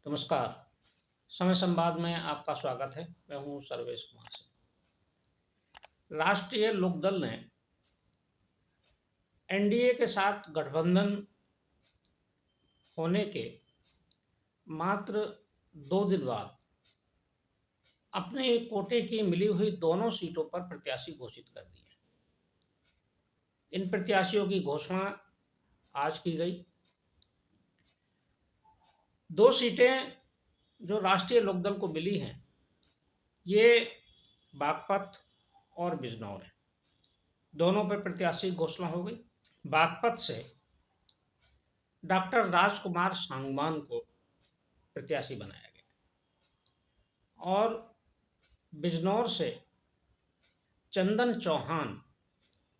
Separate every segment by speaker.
Speaker 1: नमस्कार। समय संवाद में आपका स्वागत है। मैं हूँ सर्वेश कुमार सिंह। राष्ट्रीय लोकदल ने एनडीए के साथ गठबंधन होने के मात्र 2 दिन बाद अपने कोटे की मिली हुई दोनों सीटों पर प्रत्याशी घोषित कर दिए। इन प्रत्याशियों की घोषणा आज की गई। 2 सीटें जो राष्ट्रीय लोकदल को मिली हैं, ये बागपत और बिजनौर है। दोनों पर प्रत्याशी घोषणा हो गई। बागपत से डॉक्टर राजकुमार सांगवान को प्रत्याशी बनाया गया और बिजनौर से चंदन चौहान,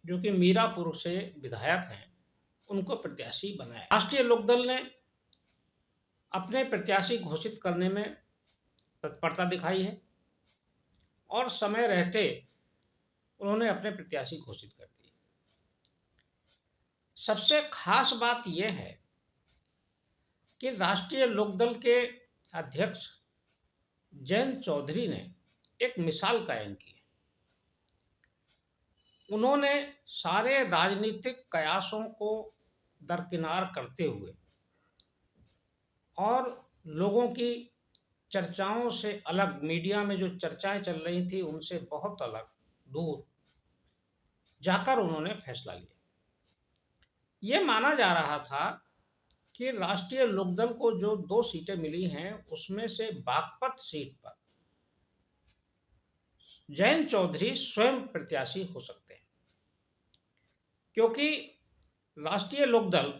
Speaker 1: जो कि मीरापुर से विधायक हैं, उनको प्रत्याशी बनाया। राष्ट्रीय लोकदल ने अपने प्रत्याशी घोषित करने में तत्परता दिखाई है और समय रहते उन्होंने अपने प्रत्याशी घोषित कर दिए। सबसे खास बात यह है कि राष्ट्रीय लोकदल के अध्यक्ष जयंत चौधरी ने एक मिसाल कायम की है। उन्होंने सारे राजनीतिक कयासों को दरकिनार करते हुए और लोगों की चर्चाओं से अलग, मीडिया में जो चर्चाएं चल रही थी उनसे बहुत अलग, दूर जाकर उन्होंने फैसला लिया। ये माना जा रहा था कि राष्ट्रीय लोकदल को जो 2 सीटें मिली हैं उसमें से बागपत सीट पर जयंत चौधरी स्वयं प्रत्याशी हो सकते हैं, क्योंकि राष्ट्रीय लोकदल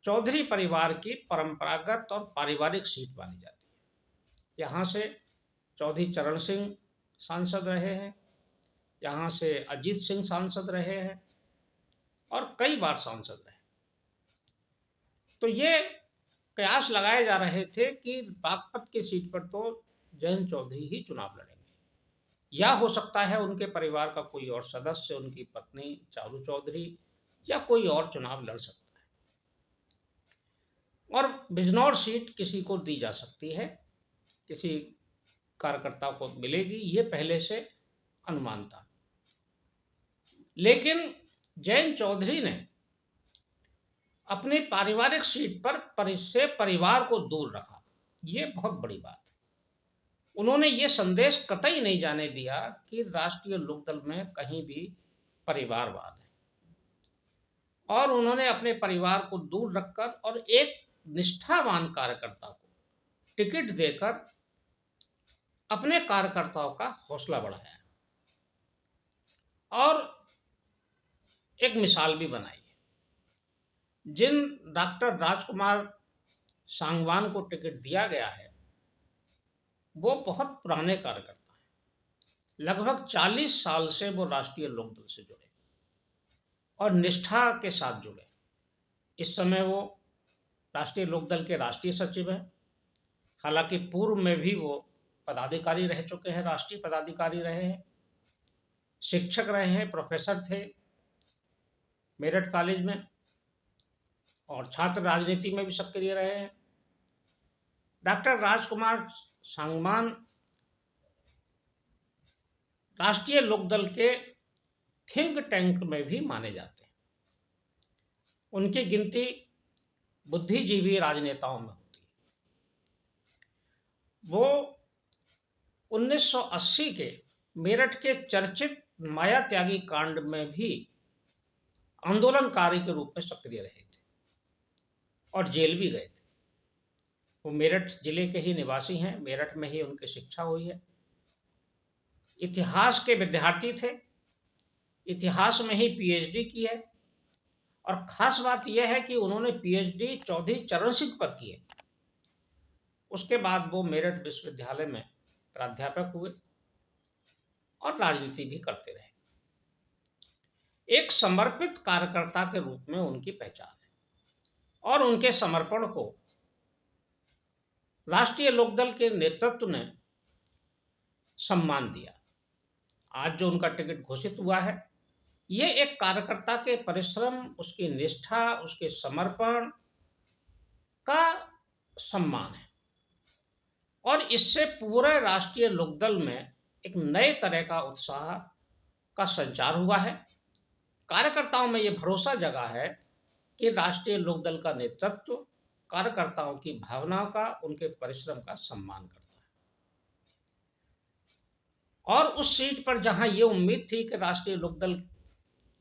Speaker 1: चौधरी परिवार की परंपरागत और पारिवारिक सीट मानी जाती है। यहाँ से चौधरी चरण सिंह सांसद रहे हैं, यहाँ से अजीत सिंह सांसद रहे हैं और कई बार सांसद रहे। तो ये कयास लगाए जा रहे थे कि बागपत की सीट पर तो जयंत चौधरी ही चुनाव लड़ेंगे, या हो सकता है उनके परिवार का कोई और सदस्य, उनकी पत्नी चारू चौधरी या कोई और चुनाव लड़ सकता है। और बिजनौर सीट किसी को दी जा सकती है, किसी कार्यकर्ता को मिलेगी, ये पहले से अनुमान था। लेकिन जयंत चौधरी ने अपनी पारिवारिक सीट पर परिवार को दूर रखा। ये बहुत बड़ी बात है। उन्होंने ये संदेश कतई नहीं जाने दिया कि राष्ट्रीय लोकदल में कहीं भी परिवारवाद है, और उन्होंने अपने परिवार को दूर रखकर और एक निष्ठावान कार्यकर्ता को टिकट देकर अपने कार्यकर्ताओं का हौसला बढ़ाया और एक मिसाल भी बनाई। जिन डॉक्टर राजकुमार सांगवान को टिकट दिया गया है वो बहुत पुराने कार्यकर्ता हैं। लगभग 40 साल से वो राष्ट्रीय लोकदल से जुड़े और निष्ठा के साथ जुड़े। इस समय वो राष्ट्रीय लोकदल के राष्ट्रीय सचिव हैं। हालांकि पूर्व में भी वो पदाधिकारी रह चुके हैं, राष्ट्रीय पदाधिकारी रहे हैं, शिक्षक रहे हैं, प्रोफेसर थे मेरठ कॉलेज में, और छात्र राजनीति में भी सक्रिय रहे हैं। डॉक्टर राजकुमार सांगवान राष्ट्रीय लोकदल के थिंक टैंक में भी माने जाते हैं। उनकी गिनती बुद्धिजीवी राजनेताओं में होती है। वो 1980 के मेरठ के चर्चित माया त्यागी कांड में भी आंदोलनकारी के रूप में सक्रिय रहे थे और जेल भी गए थे। वो मेरठ जिले के ही निवासी हैं, मेरठ में ही उनकी शिक्षा हुई है। इतिहास के विद्यार्थी थे, इतिहास में ही पीएचडी की है, और खास बात यह है कि उन्होंने पीएचडी चौधरी चरण सिंह पर की है। उसके बाद वो मेरठ विश्वविद्यालय में प्राध्यापक हुए और राजनीति भी करते रहे। एक समर्पित कार्यकर्ता के रूप में उनकी पहचान है और उनके समर्पण को राष्ट्रीय लोकदल के नेतृत्व ने सम्मान दिया। आज जो उनका टिकट घोषित हुआ है, ये एक कार्यकर्ता के परिश्रम, उसकी निष्ठा, उसके समर्पण का सम्मान है और इससे पूरे राष्ट्रीय लोकदल में एक नए तरह का उत्साह का संचार हुआ है। कार्यकर्ताओं में यह भरोसा जगा है कि राष्ट्रीय लोकदल का नेतृत्व कार्यकर्ताओं की भावनाओं का, उनके परिश्रम का सम्मान करता है। और उस सीट पर जहां ये उम्मीद थी कि राष्ट्रीय लोकदल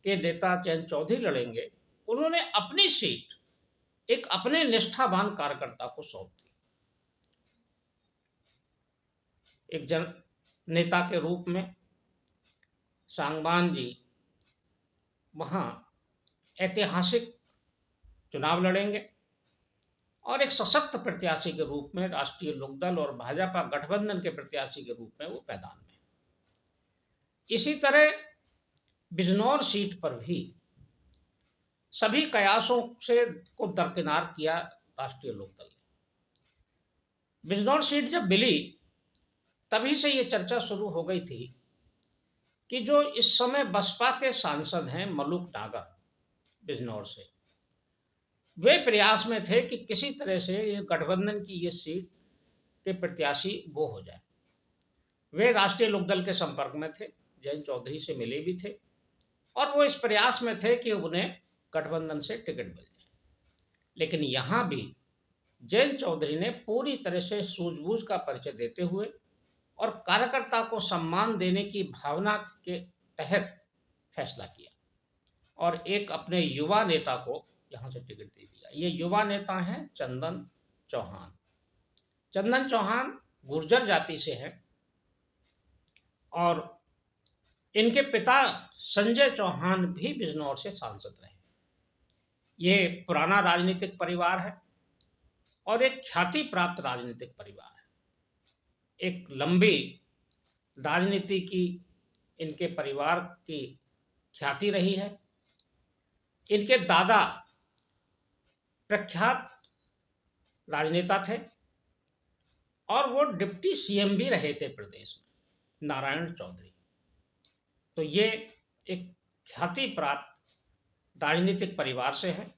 Speaker 1: के नेता जयंत चौधरी लड़ेंगे, उन्होंने अपनी सीट एक अपने निष्ठावान कार्यकर्ता को सौंप दी। एक जन नेता के रूप में सांगवान जी वहां ऐतिहासिक चुनाव लड़ेंगे और एक सशक्त प्रत्याशी के रूप में राष्ट्रीय लोकदल और भाजपा गठबंधन के प्रत्याशी के रूप में वो मैदान में। इसी तरह बिजनौर सीट पर भी सभी कयासों से को दरकिनार किया राष्ट्रीय लोकदल ने। बिजनौर सीट जब मिली तभी से ये चर्चा शुरू हो गई थी कि जो इस समय बसपा के सांसद हैं मलूक नागर बिजनौर से, वे प्रयास में थे कि किसी तरह से ये गठबंधन की ये सीट के प्रत्याशी वो हो जाए। वे राष्ट्रीय लोकदल के संपर्क में थे, जयंत चौधरी से मिले भी थे और वो इस प्रयास में थे कि उन्हें गठबंधन से टिकट मिल जाए। लेकिन यहां भी जयंत चौधरी ने पूरी तरह से सूझबूझ का परिचय देते हुए और कार्यकर्ता को सम्मान देने की भावना के तहत फैसला किया और एक अपने युवा नेता को यहां से टिकट दे दिया। ये युवा नेता हैं चंदन चौहान। चंदन चौहान गुर्जर जाति से हैं और इनके पिता संजय चौहान भी बिजनौर से सांसद रहे। ये पुराना राजनीतिक परिवार है और एक ख्याति प्राप्त राजनीतिक परिवार है। एक लंबी राजनीति की इनके परिवार की ख्याति रही है। इनके दादा प्रख्यात राजनेता थे और वो डिप्टी सीएम भी रहे थे प्रदेश में, नारायण चौधरी। तो ये एक ख्याति प्राप्त राजनीतिक परिवार से हैं।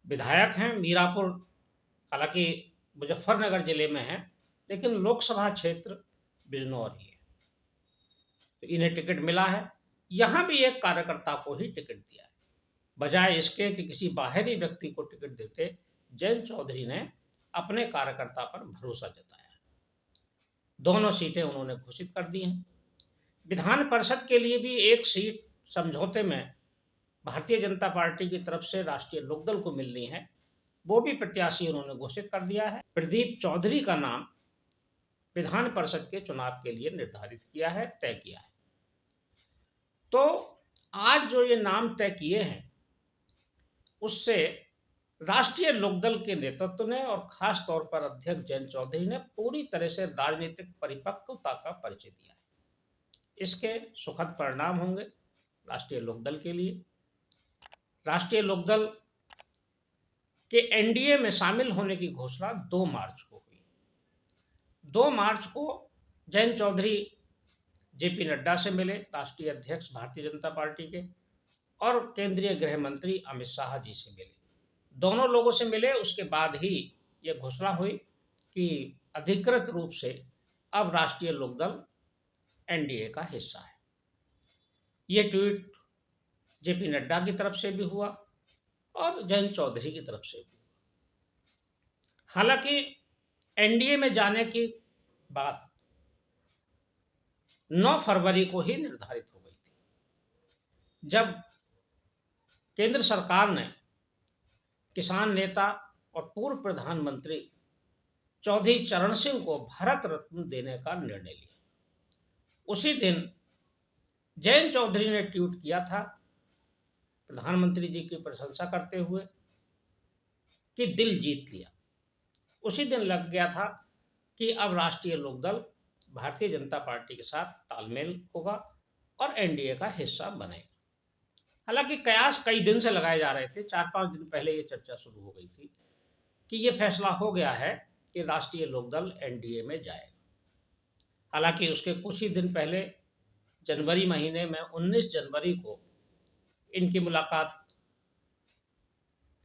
Speaker 1: विधायक हैं मीरापुर, हालांकि मुजफ्फरनगर जिले में है, लेकिन लोकसभा क्षेत्र बिजनौर ही है। तो इन्हें टिकट मिला है। यहां भी एक कार्यकर्ता को ही टिकट दिया है, बजाय इसके कि किसी बाहरी व्यक्ति को टिकट देते। जयंत चौधरी ने अपने कार्यकर्ता पर भरोसा जताया। दोनों सीटें उन्होंने घोषित कर दी हैं। विधान परिषद के लिए भी एक सीट समझौते में भारतीय जनता पार्टी की तरफ से राष्ट्रीय लोकदल को मिलनी है, वो भी प्रत्याशी उन्होंने घोषित कर दिया है। प्रदीप चौधरी का नाम विधान परिषद के चुनाव के लिए निर्धारित किया है, तय किया है। तो आज जो ये नाम तय किए हैं उससे राष्ट्रीय लोकदल के नेतृत्व ने और खास तौर पर अध्यक्ष जयंत चौधरी ने पूरी तरह से राजनीतिक परिपक्वता का परिचय दिया है। इसके सुखद परिणाम होंगे राष्ट्रीय लोकदल के लिए। राष्ट्रीय लोकदल के एनडीए में शामिल होने की घोषणा 2 मार्च को हुई। 2 मार्च को जयंत चौधरी जेपी नड्डा से मिले, राष्ट्रीय अध्यक्ष भारतीय जनता पार्टी के, और केंद्रीय गृह मंत्री अमित शाह जी से मिले। दोनों लोगों से मिले, उसके बाद ही यह घोषणा हुई कि अधिकृत रूप से अब राष्ट्रीय लोकदल एनडीए का हिस्सा है। ये ट्वीट जेपी नड्डा की तरफ से भी हुआ और जयंत चौधरी की तरफ से भी। हालांकि एनडीए में जाने की बात 9 फरवरी को ही निर्धारित हो गई थी, जब केंद्र सरकार ने किसान नेता और पूर्व प्रधानमंत्री चौधरी चरण सिंह को भारत रत्न देने का निर्णय लिया। उसी दिन जयंत चौधरी ने ट्वीट किया था प्रधानमंत्री जी की प्रशंसा करते हुए कि दिल जीत लिया। उसी दिन लग गया था कि अब राष्ट्रीय लोकदल भारतीय जनता पार्टी के साथ तालमेल होगा और एनडीए का हिस्सा बनेगा। हालांकि कयास कई दिन से लगाए जा रहे थे। 4-5 दिन पहले ये चर्चा शुरू हो गई थी कि ये फैसला हो गया है कि राष्ट्रीय लोकदल एनडीए में जाएगा। हालांकि उसके कुछ ही दिन पहले जनवरी महीने में 19 जनवरी को इनकी मुलाकात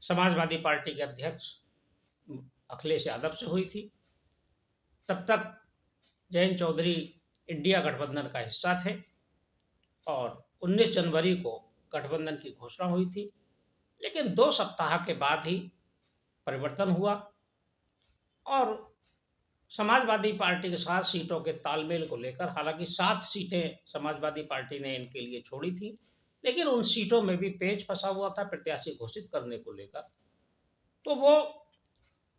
Speaker 1: समाजवादी पार्टी के अध्यक्ष अखिलेश यादव से हुई थी। तब तक जयंत चौधरी इंडिया गठबंधन का हिस्सा थे और 19 जनवरी को गठबंधन की घोषणा हुई थी। लेकिन 2 सप्ताह के बाद ही परिवर्तन हुआ और समाजवादी पार्टी के साथ सीटों के तालमेल को लेकर, हालांकि 7 सीटें समाजवादी पार्टी ने इनके लिए छोड़ी थी, लेकिन उन सीटों में भी पेच फंसा हुआ था प्रत्याशी घोषित करने को लेकर। तो वो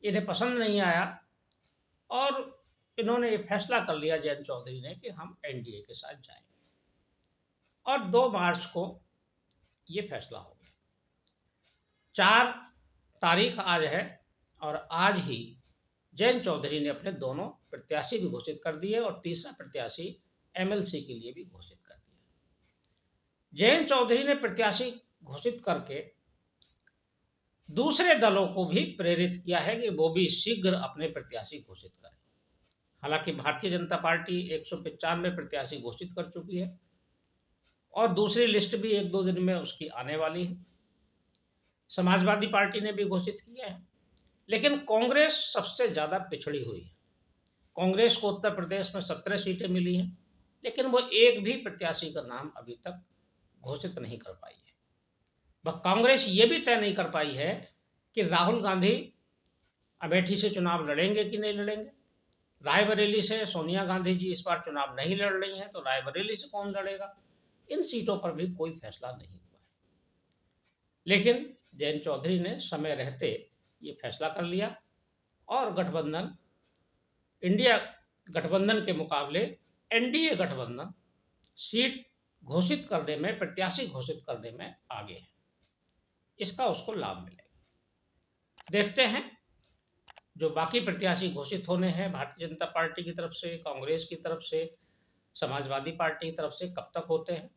Speaker 1: इन्हें पसंद नहीं आया और इन्होंने ये फैसला कर लिया जयंत चौधरी ने कि हम एनडीए के साथ जाएंगे और 2 मार्च को ये फैसला हो गया। 4 तारीख आज है और आज ही जयंत चौधरी ने अपने दोनों प्रत्याशी भी घोषित कर दिए और तीसरा प्रत्याशी एमएलसी के लिए भी घोषित कर दिया। जयंत चौधरी ने प्रत्याशी घोषित करके दूसरे दलों को भी प्रेरित किया है कि वो भी शीघ्र अपने प्रत्याशी घोषित करें। हालांकि भारतीय जनता पार्टी 195 प्रत्याशी घोषित कर चुकी है और दूसरी लिस्ट भी 1-2 दिन में उसकी आने वाली है। समाजवादी पार्टी ने भी घोषित किया है, लेकिन कांग्रेस सबसे ज़्यादा पिछड़ी हुई है। कांग्रेस को उत्तर प्रदेश में 17 सीटें मिली हैं, लेकिन वो एक भी प्रत्याशी का नाम अभी तक घोषित नहीं कर पाई है। वह कांग्रेस ये भी तय नहीं कर पाई है कि राहुल गांधी अमेठी से चुनाव लड़ेंगे कि नहीं लड़ेंगे। रायबरेली से सोनिया गांधी जी इस बार चुनाव नहीं लड़ रही हैं, तो रायबरेली से कौन लड़ेगा। इन सीटों पर भी कोई फैसला नहीं हुआ है, लेकिन जयंत चौधरी ने समय रहते ये फैसला कर लिया और गठबंधन, इंडिया गठबंधन के मुकाबले एनडीए गठबंधन सीट घोषित करने में, प्रत्याशी घोषित करने में आगे है। इसका उसको लाभ मिलेगा। देखते हैं जो बाकी प्रत्याशी घोषित होने हैं भारतीय जनता पार्टी की तरफ से, कांग्रेस की तरफ से, समाजवादी पार्टी की तरफ से, कब तक होते हैं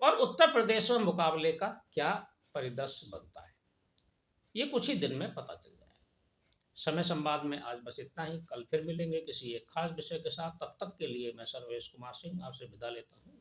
Speaker 1: और उत्तर प्रदेश में मुकाबले का क्या परिदृश्य बनता है, ये कुछ ही दिन में पता चल जाएगा। समय संवाद में आज बस इतना ही। कल फिर मिलेंगे किसी एक खास विषय के साथ। तब तक के लिए मैं सर्वेश कुमार सिंह आपसे विदा लेता हूँ।